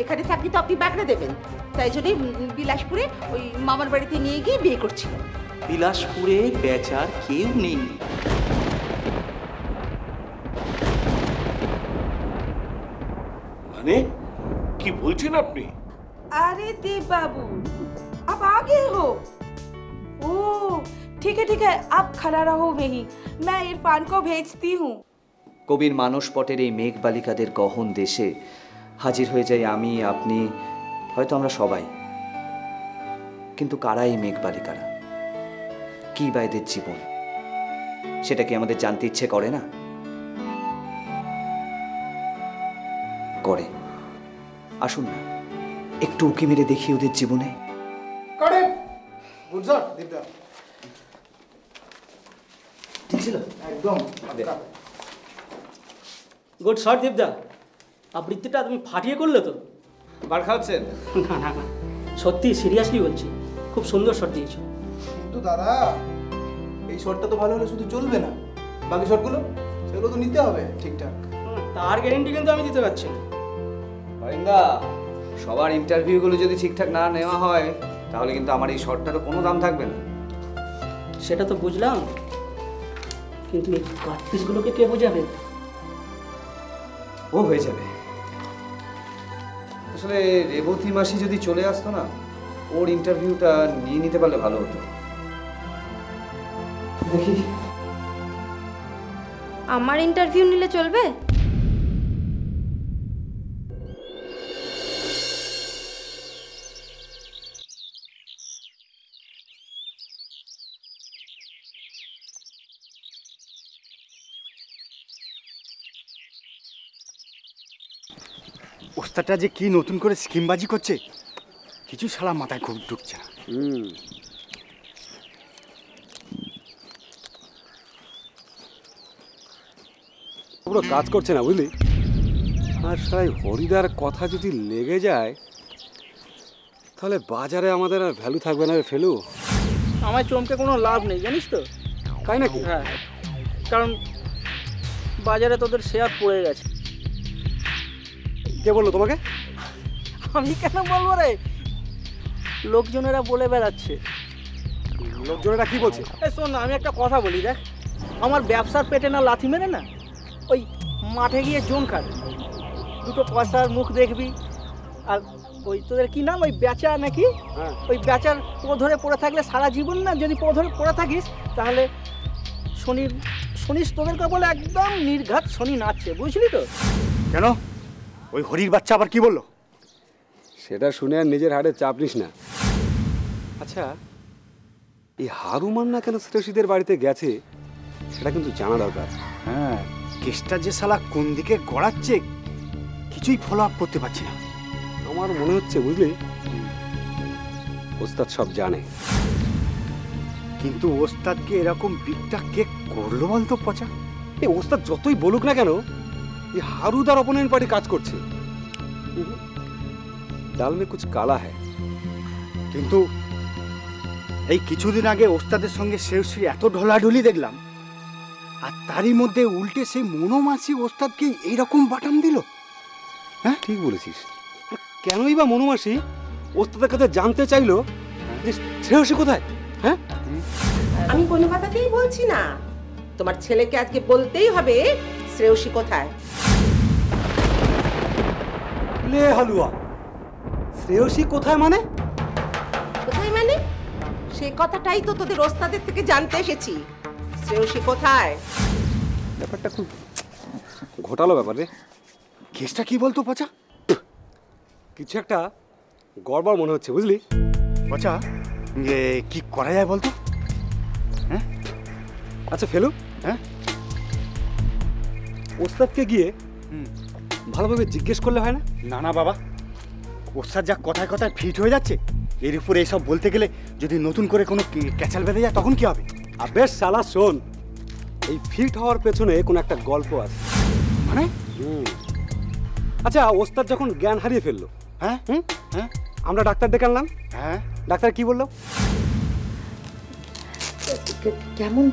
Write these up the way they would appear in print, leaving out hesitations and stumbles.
এখানে থাকলে তো আপনি বাগড়া দেবেন, তাই জন্যই বিলাসপুরে ওই মামার বাড়িতে নিয়ে গিয়ে বিয়ে করছিল। বিলাসপুরে বেচার কেউ নেই। মানে কি বলছেন আপনি? अरे देव बाबू अब आ गए हो? ओह ठीक है आप खड़ा रहो वहीं, मैं इरफान को भेजती हूँ। কবির মানসপটের এই মেঘ বালিকাদের গহন দেশে হাজির হয়ে যাই আমি, আপনি, হয়তো আমরা সবাই। কিন্তু কারা এই মেঘ বালিকারা? কি বা এদের জীবন? সেটা কি আমাদের জানতে ইচ্ছে করে না? করে। আসুন না, একটু উকি মেরে দেখি ওদের জীবনে। ঠিক ছিল একদম। গুড শট দীপদা, আবৃত্তিটা তুমি ফাটিয়ে করলে তো। বার খাচ্ছেন? না না না, সত্যি সিরিয়াসলি বলছি, খুব সুন্দর শট দিয়েছো। কিন্তু দাদা এই শটটা তো ভালো হলে শুধু চলবে না, বাকি শটগুলো সেগুলো তো নিতে হবে ঠিকঠাক। তার গ্যারেন্টি কিন্তু আমি দিতে পারছি না। অরিন্দা, সবার ইন্টারভিউগুলো যদি ঠিকঠাক না নেওয়া হয় তাহলে কিন্তু আমার এই শটটারও কোনো দাম থাকবে না। সেটা তো বুঝলাম, কিন্তু এই কাট পিসগুলোকে কে বোঝাবে? ও হয়ে যাবে। আসলে রেবতী মাসি যদি চলে আসতো না, ওর ইন্টারভিউটা নিয়ে নিতে পারলে ভালো হতো। দেখি আমার ইন্টারভিউ নিলে চলবে? ওস্তাদটা যে কি নতুন করে স্কিমবাজি করছে, কিছু শালা মাথায় খুব ঢুকছে না। পুরো কাজ করছে না বুঝলি। আর সাই হরিদার কথা যদি লেগে যায় তাহলে বাজারে আমাদের আর ভ্যালু থাকবে না রে ফেলু। আমার চমকে কোনো লাভ নেই জানিস তো। তাই নাকি? হ্যাঁ, কারণ বাজারে তোদের শেয়ার পড়ে গেছে। কে বললো তোমাকে? আমি কেন বলবো রে, লোকজনেরা বলে বেড়াচ্ছে। লোকজনেরা কি বলছে? এই শোন না, আমি একটা কথা বলি দেখ, আমার ব্যবসার পেটে না লাথি মেরে না ওই মাঠে গিয়ে জোন খাট, দুটো পয়সার মুখ দেখবি। আর ওই তোদের কি নাম, ওই বেচা নাকি, ওই বেচার পো ধরে পড়ে থাকলে সারা জীবন না, যদি পো ধরে পড়ে থাকিস তাহলে শনি তোদের কপালে একদম নির্ঘাত শনি নাচছে, বুঝলি তো? কেন ওই হরির বাচ্চা আবার কি বললো? সেটা শুনে আর নিজের হাড়ে চাপ নিস না। আচ্ছা, এই হারুমান না কেন শ্রেয়সীদের বাড়িতে গেছে সেটা কিন্তু জানা দরকার। হ্যাঁ, কেসটা যে শালা কোন দিকে গড়াচ্ছে কিছুই ফলো আপ করতে পারছি না। আমার মনে হচ্ছে বুঝলি, ওস্তাদ সব জানে। কিন্তু ওস্তাদকে এরকম বিটটা কে করলো বলতো পচা? এই ওস্তাদ যতই বলুক না কেন, এই হারুদার অপোনেন্ট পার্টি কাজ করছে। ডাল মে কুছ কালা হ্যায়। কিন্তু এই কিছুদিন আগে ওস্তাদের সঙ্গে শ্রেয়সীর এত ঢলাঢলি দেখলাম, আর তারই মধ্যে উল্টে সেই মনোমাসি ওস্তাদকে এইরকম বাটাম দিল। হ্যাঁ ঠিক বলেছিস। কেনই বা মনোমাসি ওস্তাদের কাছে জানতে চাইলো যে শ্রেয়সী কোথায়? হ্যাঁ, আমি কোনো কথাতেই বলছি না, তোমার ছেলেকে আজকে বলতেই হবে শ্রেয়সী কোথায়। লে হালুয়া, শ্রেয়সী কোথায় মানে? কোথায় মানে? সেই কথাটাই তো তোদের ওস্তাদের থেকে জানতে এসেছি, শ্রেয়সী কোথায়। ব্যাপারটা খুব ঘোটালো ব্যাপার রে। কেসটা কি বলতো পচা? কিছু একটা গড়বড় মনে হচ্ছে বুঝলি। পচা কি করা যায় বলতো? হ্যাঁ আচ্ছা ফেলু, হ্যাঁ ওস্তাদকে গিয়ে ভালোভাবে জিজ্ঞেস করলে হয় না? না না বাবা, ওস্তাদ যা কথায় কথায় ফিট হয়ে যাচ্ছে, এর উপরে এইসব বলতে গেলে যদি নতুন করে কোনো ক্যাচাল বেঁধে যায় তখন কি হবে? আর বেশ শালা শোন, এই ফিট হওয়ার পেছনে কোনো একটা গল্প আছে। মানে? আচ্ছা, ওস্তাদ যখন জ্ঞান হারিয়ে ফেললো, হ্যাঁ হ্যাঁ, আমরা ডাক্তার ডেকে আনলাম। হ্যাঁ, ডাক্তার কি বললো? কেমন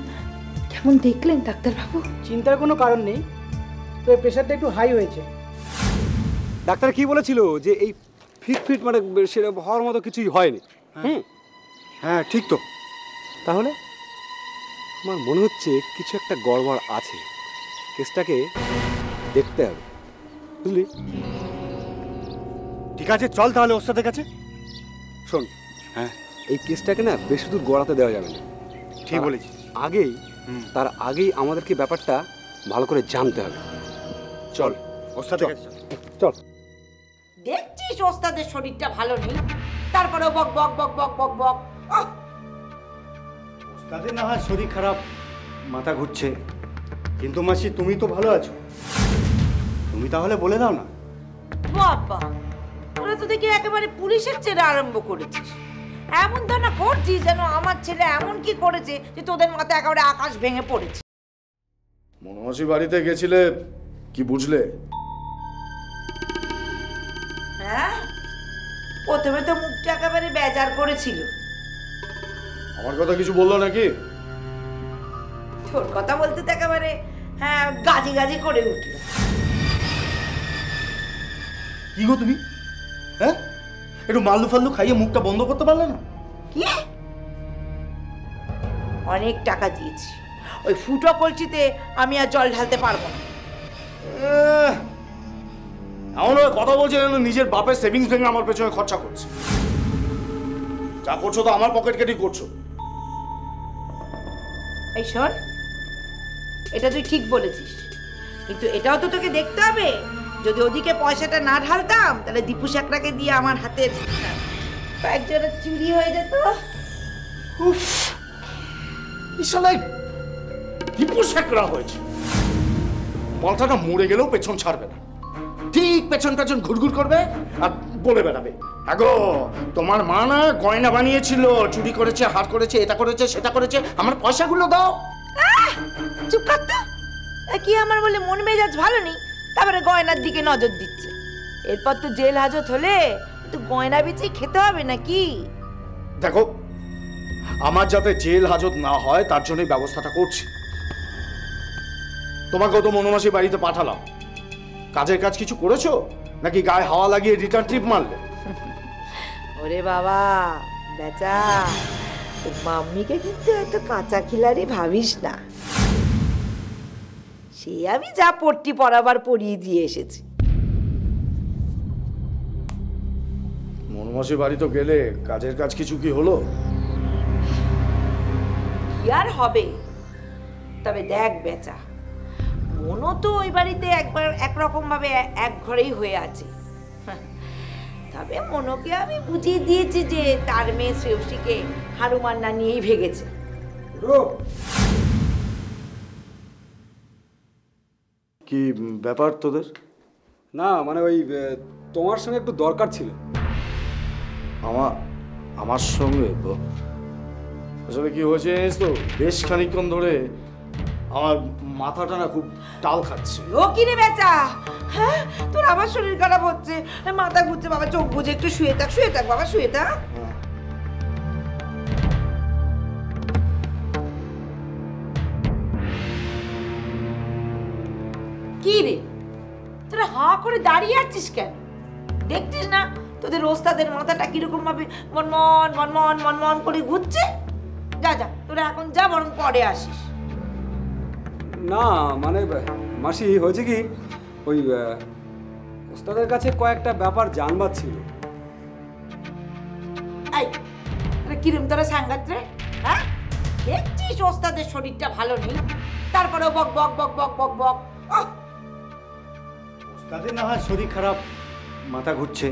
কেমন দেখলেন ডাক্তারবাবু? চিন্তার কোনো কারণ নেই, তো প্রেশারটা একটু হাই হয়েছে। ডাক্তার কি বলেছিল যে এই ফিট মানে সেটা হওয়ার মতো কিছুই হয়নি। হ্যাঁ ঠিক তো। তাহলে আমার মনে হচ্ছে কিছু একটা গড়বড় আছে, কেসটাকে দেখতে হবে, বুঝলি? ঠিক আছে চল তাহলে ওস্তাদের কাছে। শোন, হ্যাঁ এই কেসটাকে না বেশি দূর গড়াতে দেওয়া যাবে না। ঠিক বলেছিস। তার আগেই আমাদেরকে ব্যাপারটা ভালো করে জানতে হবে। চল ওস্তাদের কাছে চল। দেখছিস ওস্তাদের শরীরটা ভালো নেই, তারপরেও বক বক বক বক বক বক। ওস্তাদের না হয় শরীর খারাপ, মাথা ঘুরছে, কিন্তু মাসি তুমি তো ভালো আছো, তুমি তাহলে বলে দাও না। বাবা, তোরা তো দেখি একেবারে পুলিশের চেয়ে আরম্ভ করেছিস। এমন তো না করছিস যেন আমার ছেলে এমন কি করেছে যে তোদের মাথায় একেবারে আকাশ ভেঙে পড়েছে। মনোমাসি বাড়িতে গেছিলে, কি বুঝলে? হ্যাঁ, প্রথমে তো মুখটা একেবারে বেজার করেছিল। আমার কথা কিছু বললো নাকি? তোর কথা বলতে তো একেবারে হ্যাঁ গাজি গাজি করে উঠল। কি গো তুমি, হ্যাঁ একটু মাল্লু ফাল্লু খাইয়ে মুখটা বন্ধ করতে পারলে না? কি? অনেক টাকা দিয়েছি, ওই ফুটো কলসিতে আমি আর জল ঢালতে পারবো না। এমন কথা বলছে যেন নিজের বাপের সেভিংস ভেঙে আমার পেছনে খরচা করছে। যা করছো তো আমার পকেট কেটেই করছো। এই শোন, এটা তুই ঠিক বলেছিস, কিন্তু এটাও তো তোকে দেখতে হবে, যদি ওদিকে পয়সাটা না ঢালতাম তাহলে দীপু শেখরাকে দিয়ে আমার হাতের কয়েকজোড়া চুরি হয়ে যেত। দীপু শেখরা হয়েছে, মাথাটা মরে গেলেও পেছন ছাড়বে না, ঠিক পেছন পেছন ঘুরঘুর করবে আর বলে বেড়াবে, আগো তোমার মা না গয়না বানিয়েছিল, চুরি করেছে, হার করেছে, এটা করেছে, সেটা করেছে, আমার পয়সাগুলো দাও। চুপ কর তো, কি আমার বলে মন মেজাজ ভালো নেই, তারপরে গয়নার দিকে নজর দিচ্ছে। এরপর তো জেল হাজত হলে তো গয়না বেচেই খেতে হবে নাকি? দেখো, আমার যাতে জেল হাজত না হয় তার জন্যই ব্যবস্থাটা করছি। তোমাকেও তো মনোমাসি বাড়িতে পাঠালাম, কাজের কাজ কিছু করেছো নাকি গায়ে হাওয়া লাগিয়ে রিটার্ন ট্রিপ মারলে? ওরে বাবা বেচা, মাম্মিকে কিন্তু এত কাঁচা খিলাড়ি ভাবিস না, সে আমি যা পট্টি পরাবার পরিয়ে দিয়ে এসেছি। মনোমাসি বাড়ি তো গেলে, কাজের কাজ কিছু কি হলো? কি আর হবে, তবে দেখ বেচা, মনো তো ওই বাড়িতে একবার একরকম ভাবে এক ঘরেই হয়ে আছে। তবে মনোকে আমি বুঝিয়ে দিয়েছি যে তার মেয়ে শ্রেয়সীকে হারুমান না নিয়েই ভেগেছে। কি ব্যাপার তোদের? না মানে ওই তোমার সঙ্গে একটু দরকার ছিল। আমার সঙ্গে? আসলে কি হয়েছে জানিস তো, বেশ খানিকক্ষণ ধরে আমার মাথাটা না খুব টাল খাচ্ছে। ও কি রে বেচা, হ্যাঁ তোর আবার শরীর খারাপ হচ্ছে, মাথা ঘুরছে, বাবা চোখ বুঝে একটু শুয়ে থাক বাবা, শুয়ে থাক। কি রে, তোরা হাঁ করে দাঁড়িয়ে আছিস কেন? দেখছিস না তোদের ওস্তাদের মাথাটা কিরকম ভাবে মনমন মনমন মনমন করে ঘুরছে? যা যা, তোরা এখন যা, বরং পরে আসিস। না মানে মাসি, হয়েছে কি, ওই ওস্তাদের কাছে কয়েকটা ব্যাপার জানবার ছিল। এই কিরম তোরা সাংঘাত রে, হ্যাঁ দেখছিস ওস্তাদের শরীরটা ভালো নেই, তারপরেও বক বক বক বক বক বক। ওস্তাদের না হয় শরীর খারাপ, মাথা ঘুরছে,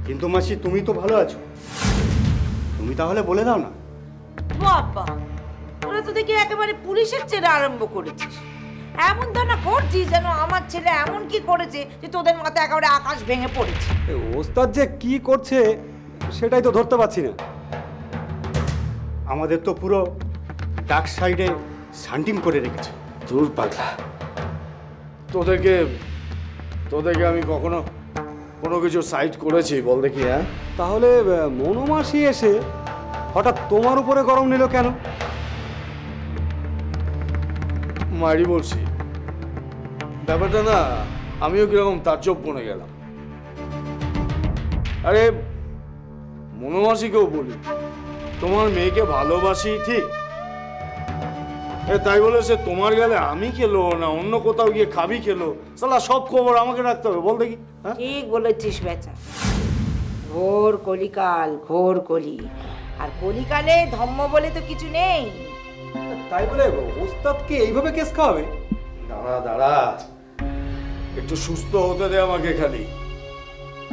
কিন্তু মাসি তুমি তো ভালো আছো, তুমি তাহলে বলে দাও না। বাবা, তোরা তো দেখি একেবারে পুলিশের চেয়ে আরম্ভ করেছিস। এমন তো না করছিস যেন আমার ছেলে এমন কি করেছে যে তোদের মাথায় একেবারে আকাশ ভেঙে পড়েছে। ওস্তাদ যে কি করছে সেটাই তো ধরতে পারছি না। আমাদের তো পুরো ডাক সাইডে শান্টিং করে রেখেছে। দূর পাগলা, তোদেরকে আমি কখনো কোনো কিছু সাইড করেছি বল দেখি? হ্যাঁ, তাহলে মনোমাসি এসে হঠাৎ তোমার উপরে গরম নিল কেন? মারি বলছি, ব্যাপারটা না আমিও কিরকম তাজ্জব বনে গেলাম। আরে মনোমাসিকেও বলি তোমার মেয়েকে ভালোবাসি ঠিক, তাই বলে সে তোমার গেলে আমি খেলো না অন্য কোথাও গিয়ে খাবি খেলো, সালা সব খবর আমাকে রাখতে হবে? বল দেখি। ঠিক বলেছিস বেচা, ঘোর কলিকাল, ঘোর কলি। আর কলিকালে ধম্ম বলে তো কিছু নেই। তাই বলে ওস্তাদকে এইভাবে কেস খাওয়াবে? দাঁড়া দাঁড়া, একটু সুস্থ হতে দে আমাকে খালি।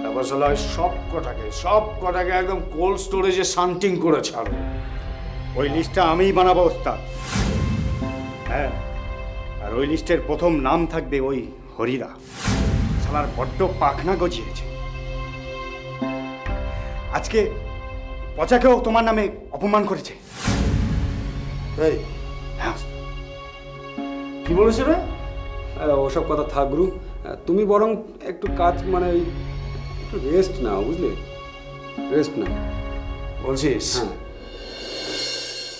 তারপর সালা সব কটাকে একদম কোল্ড স্টোরেজে শান্টিং করে ছাড়বো। ওই লিস্টটা আমিই বানাবো ওস্তাদ। হ্যাঁ, আর ওই লিস্টের প্রথম নাম থাকবে ওই হরিদা। শালার বড্ড পাখনা গজিয়েছে। আজকে পচাকেও তোমার নামে অপমান করেছে। এই হ্যাঁ, কি বলেছে রে? ওসব কথা থাক গুরু, তুমি বরং একটু কাজ মানে একটু রেস্ট নাও, বুঝলে? রেস্ট নাও বলছিস? হ্যাঁ।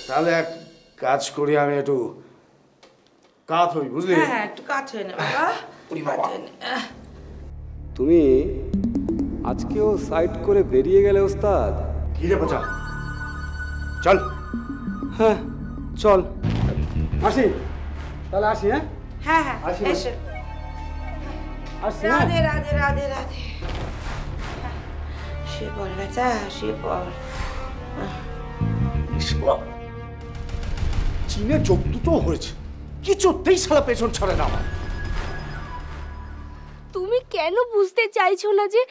তাহলে এক কাজ করি, আমি একটু কাত হই, বুঝলি? হ্যাঁ একটু কাজ হয়ে না বাবা। তুমি আজকেও সাইড করে বেরিয়ে গেলে ওস্তাদ। কি রে পচা, চল। হ্যাঁ চল, আসি তাহলে, আসি। হ্যাঁ হ্যাঁ হ্যাঁ আসি, এসো। আসি। রাধে রাধে রাধে রাধে। শুয়ে পড় বেচা, শুয়ে পড়। চীনে চোখ দুটো হয়েছে, কিছুতেই সালা পেছন ছাড়ে না আমার। তুমি কেন বুঝতে চাইছো না যে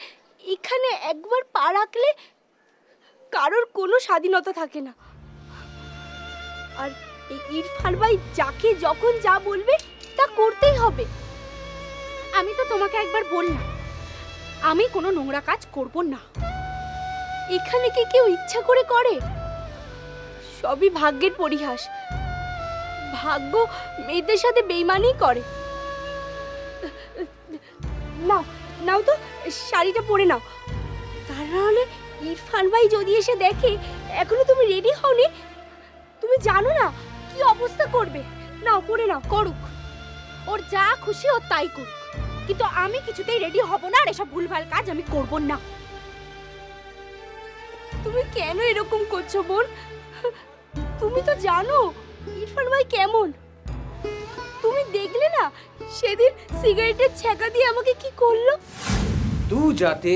এখানে একবার পা রাখলে কারোর কোনো স্বাধীনতা থাকে না? আর এই ইরফান ভাই যাকে যখন যা বলবে তা করতেই হবে। আমি তো তোমাকে একবার বললাম আমি কোনো নোংরা কাজ করব না। এখানে কি কেউ ইচ্ছা করে করে? সবই ভাগ্যের পরিহাস। ভাগ্য মেয়েদের সাথে বেইমানি করে। নাও নাও তো শাড়িটা পরে নাও, তা নাহলে ইরফান ভাই যদি এসে দেখে এখনো তুমি রেডি হওনি, তুমি জানো না কি অবস্থা করবে। নাও পরে নাও। করুক, ওর যা খুশি ও তাই করুক, কিন্তু আমি কিছুতেই রেডি হব না। আর এসব ভুলভাল কাজ আমি করব না। তুমি কেন এরকম করছো বোন? তুমি তো জানো ইরফান ভাই কেমন। তুমি দেখলে না সেদিন সিগারেটের ছ্যাঁকা দিয়ে আমাকে কি করলো। तू जाते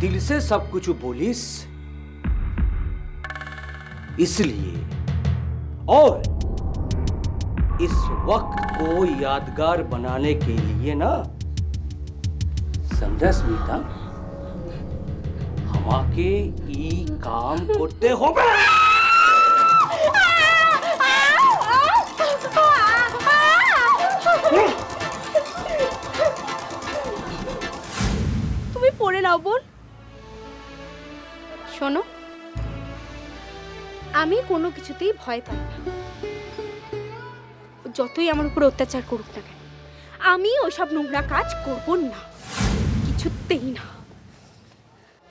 दिल से सब कुछ बोलिस, इसलिए और इस वक्त को यादगार बनाने के लिए ना, समझा स्मिता, हमाके ई काम करते होगा। তুমি পড়ে নাও বোন। শোনো, আমি কোনো কিছুতেই ভয় পাই না। যতই আমার উপর অত্যাচার করুক না কেন, আমি ওসব নোংরা কাজ করব না, কিছুতেই না।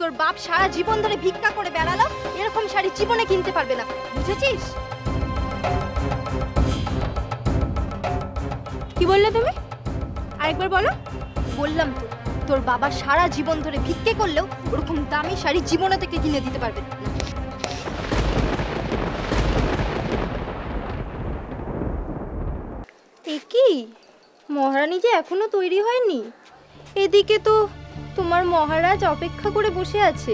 তোর বাপ সারা জীবন ধরে ভিক্ষা করে বেড়ালো, এরকম শাড়ি জীবনে কিনতে পারবে না, বুঝেছিস? কি বললে তুমি? আরেকবার বলো। বললাম তো, তোর বাবা সারা জীবন ধরে ভিক্ষে করলেও ওরকম দামি শাড়ি জীবনে থেকে কিনে দিতে পারবে না। কি মহারানী যে এখনো তৈরি হয়নি? এদিকে তো তোমার মহারাজ অপেক্ষা করে বসে আছে।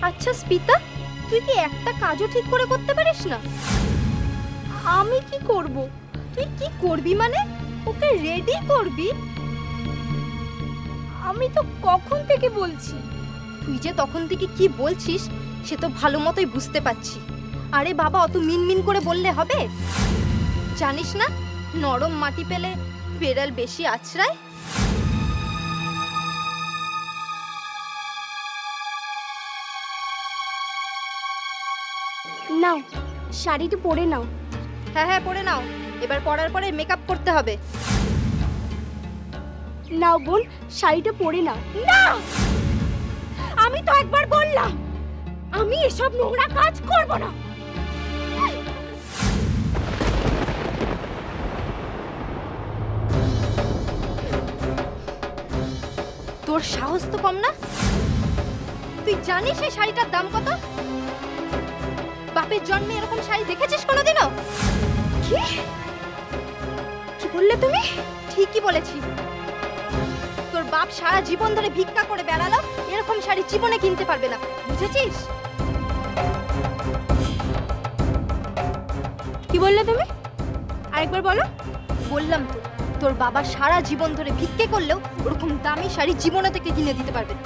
আচ্ছা স্পিতা, তুই কি একটা কাজও ঠিক করে করতে পারিস না? আমি কি করব? তুই কি করবি মানে? ওকে রেডি করবি? আমি তো কখন থেকে বলছি। তুই যে তখন থেকে কি বলছিস সে তো ভালো মতোই বুঝতে পারছি। আরে বাবা, অত মিনমিন করে বললে হবে? জানিস না নরম মাটি পেলে বেড়াল বেশি আছড়ায়। নাও শাড়িটা পরে নাও। হ্যাঁ হ্যাঁ পরে নাও। এবার পরার পরে মেকআপ করতে হবে। নাও বোন, শাড়িটা পরে নাও। না, আমি তো একবার বললাম আমি এসব নোংরা কাজ করব না। তোর সাহস তো কম না? তুই জানিস এই শাড়িটার দাম কত? বাপের জন্মে এরকম শাড়ি দেখেছিস কোনোদিনও? কি কি বললে তুমি? ঠিকই বলেছি, তোর বাপ সারা জীবন ধরে ভিক্ষা করে বেড়ালো, এরকম শাড়ি জীবনে কিনতে পারবে না, বুঝেছিস? কি বললে তুমি? আরেকবার বলো। বললাম তো, তোর বাবা সারা জীবন ধরে ভিক্ষে করলেও ওরকম দামি শাড়ি জীবনে থেকে কিনে দিতে পারবে না।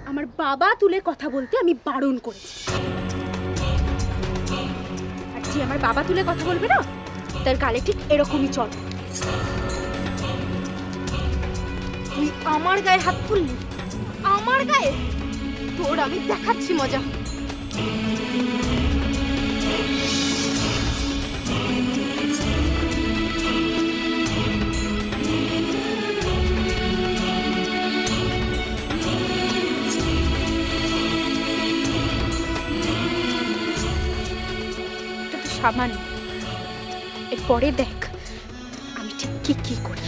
আমার বাবা তুলে কথা বলতে আমি বারণ করেছি, আর যে আমার বাবা তুলে কথা বলবে না তার গালে ঠিক এরকমই চল। তুই আমার গায়ে হাত তুললি, আমার গায়ে? তোর আমি দেখাচ্ছি মজা। সামান্য, এরপরে দেখ আমি ঠিক কি করি।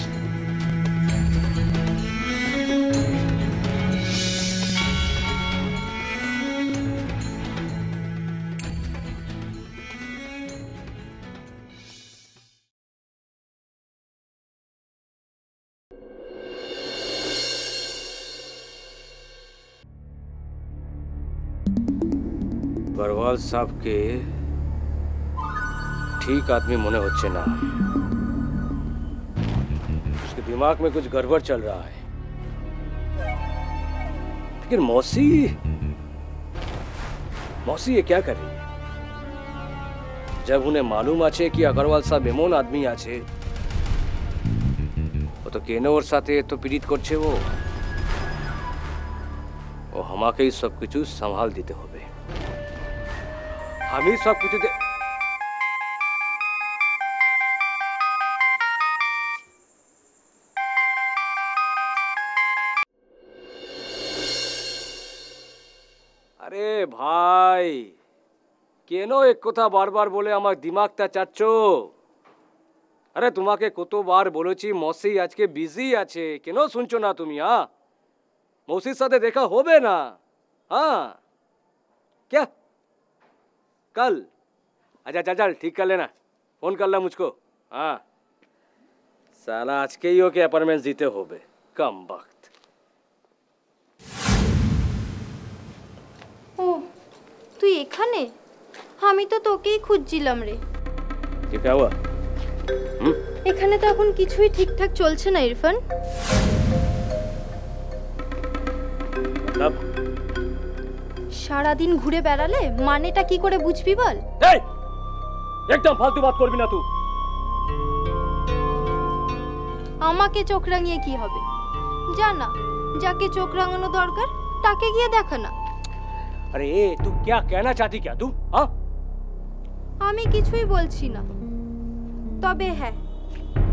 गढ़वाल साहब के ठीक आदमी मने होच्छे ना, उसके दिमाग में कुछ गड़बड़ चल रहा है। लेकिन मौसी ये क्या कर रही है? जब उन्हें मालूम आछे कि अग्रवाल साहब एमन आदमी आछे, वो तो केने ओर साथे तो पीड़ित करछे। वो हमाके ही सब कुछ संभाल दीते होबे। हम ही सब कुछ अरे भाई केनो एक कथा बार बार बोले आमार दिमागटा चाচ্ছো? अरे तुम्हाके कतবার বলেছি মৌসি আজকে বিজি আছে, কেন শুনছো না তুমি? हाँ मौसीर साथे देखा होबे ना? हाँ क्या कल? अच्छा चल ठीक कर लेना, फोन कर ला मुझको। हाँ साला आज के ही हो के अपार्टमेंट जीते होबे कम वक्त। ও তুই এখানে? আমি তো তোকেই খুঁজছিলাম রে। কি क्या हुआ? এখানে তো এখন কিছুই ঠিকঠাক চলছে না ইরফান। मतलब সারাদিন ঘুরে বেড়ালে মানেটা কি করে বুঝবি বল? এই একদম ফালতু বাত করবি না তুই। আমাকে চোখ রাঙিয়ে কি হবে? জানা যাকে চোখ রাঙানো দরকার তাকে গিয়ে দেখা না। अरे तू क्या कहना चाहती क्या तू? हाँ আমি কিছুই বলছি না, তবে হ্যাঁ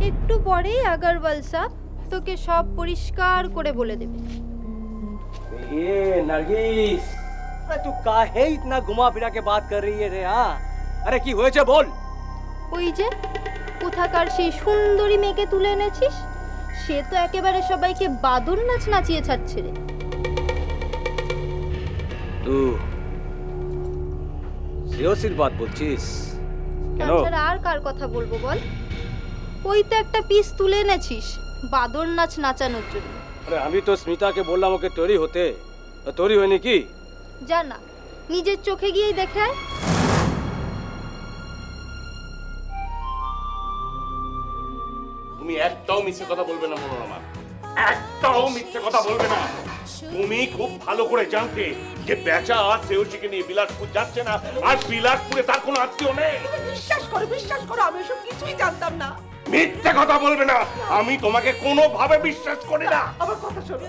একটু পরেই আগরওয়াল সাহেব তোকে সব পরিষ্কার করে বলে দেবে। ये नरगिस, अरे तू काहे इतना घुमा फिरा के बात कर रही है रे? हाँ अरे की হয়েছে বল। ওই যে কোথাকার সেই সুন্দরী মেয়েকে তুলে এনেছিস, সে তো একেবারে সবাইকে বাদুর নাচ নাচিয়ে ছাড়ছে রে। तू সিরিয়াসলি বাত বলছিস কেন? তাছাড়া আর কার কথা বলবো বল? ওই তো একটা পিস তুলে এনেছিস বাদর নাচ নাচানোর জন্য। अरे আমি তো স্মিতাকে বললাম ওকে তৈরি হতে, তৈরি হয়নি কি? জানা নিজের চোখে গিয়েই দেখে আয়। তুমি একটাও মিথ্যে কথা বলবে না মনোরমা, একটাও মিথ্যে কথা বলবে না। তুমি খুব ভালো করে জানতে যে বেচা আর সেওসিকে নিয়ে বিলাসপুর যাচ্ছে না, আর বিলাসপুরে তার কোনো আত্মীয় নেই। বিশ্বাস করো আমি এসব কিছুই জানতাম না। মিথ্যে কথা বলবে না, আমি তোমাকে কোনোভাবে বিশ্বাস করি না। আমার কথা শোনো।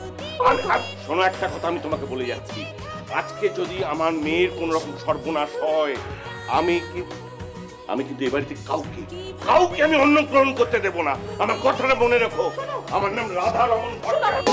শোনো একটা কথা আমি তোমাকে বলে যাচ্ছি, আজকে যদি আমার মেয়ের কোন রকম সর্বনাশ হয়, আমি কিন্তু এ বাড়িতে কাউকে আমি অন্ন গ্রহণ করতে দেব না। আমার কথাটা মনে রেখো, আমার নাম রাধা রমন ভট্টাচার্য।